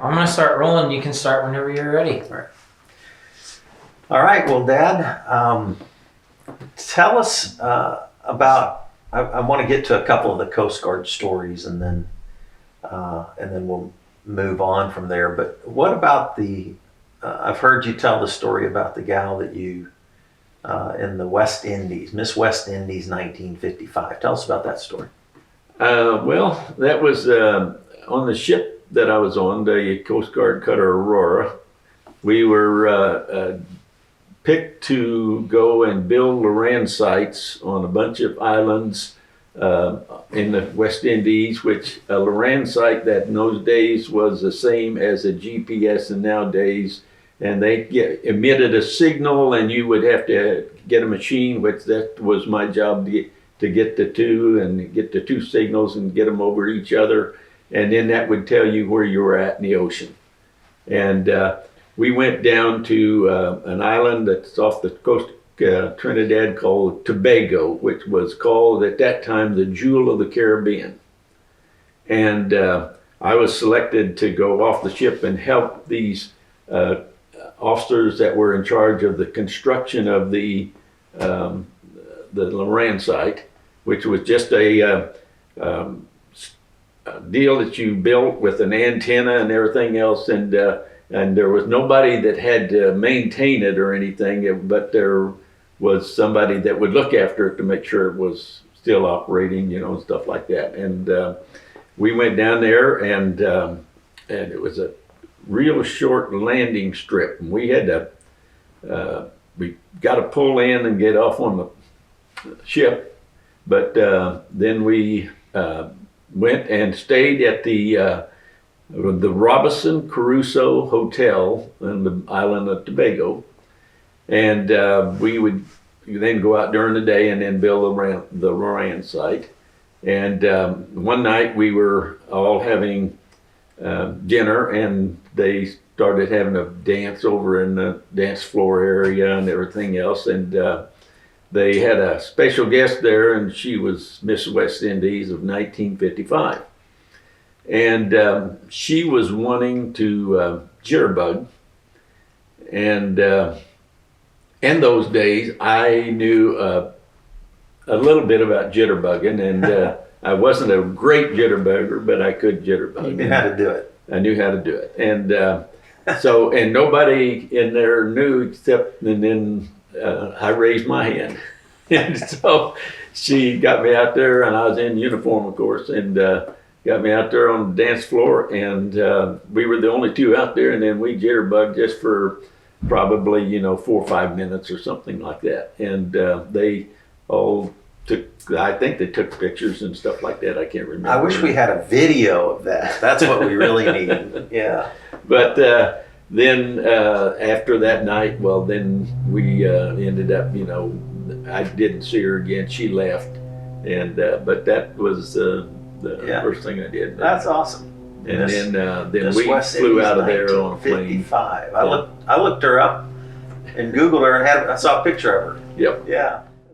I'm gonna start rolling. You can start whenever you're ready. All right. Well, Dad, tell us about. I want to get to a couple of the Coast Guard stories, and then we'll move on from there. But what about the? I've heard you tell the story about the gal that you in the West Indies, Miss West Indies, 1955. Tell us about that story. Well, that was on the ship that I was on, the Coast Guard cutter Aurora. We were picked to go and build Loran sites on a bunch of islands in the West Indies, which a Loran site that in those days was the same as a GPS and nowadays. And they emitted a signal, and you would have to get a machine, which that was my job to get the two signals and get them over each other. And then that would tell you where you were at in the ocean. And we went down to an island that's off the coast of Trinidad called Tobago, which was called at that time the Jewel of the Caribbean. And I was selected to go off the ship and help these officers that were in charge of the construction of the Loran site, which was just a deal that you built with an antenna and everything else, and there was nobody that had to maintain it or anything, but there was somebody that would look after it to make sure it was still operating, and stuff like that. And we went down there, and it was a real short landing strip, and we had to we got to pull in and get off on the ship, but then we went and stayed at the Robinson Crusoe Hotel on the island of Tobago, and we would then go out during the day and then build the Loran site. And one night we were all having dinner, and they started having a dance over in the dance floor area and everything else, and they had a special guest there, and she was Miss West Indies of 1955, and she was wanting to jitterbug. And in those days I knew a little bit about jitterbugging, and I wasn't a great jitterbugger, but I could jitterbug. You knew how to do it. I knew how to do it. And and nobody in there knew except, and then I raised my hand. And so she got me out there, and I was in uniform, of course, and got me out there on the dance floor, and we were the only two out there, and then we jitterbugged just for probably, 4 or 5 minutes or something like that. And they all I think they took pictures and stuff like that. I can't remember. I wish we had a video of that. That's what we really need. Yeah. But then after that night, well, then we ended up, I didn't see her again. She left, and but that was the first thing I did. That's awesome. And then we flew out of there on a plane. 55. I looked her up and Googled her and I saw a picture of her. Yep. Yeah.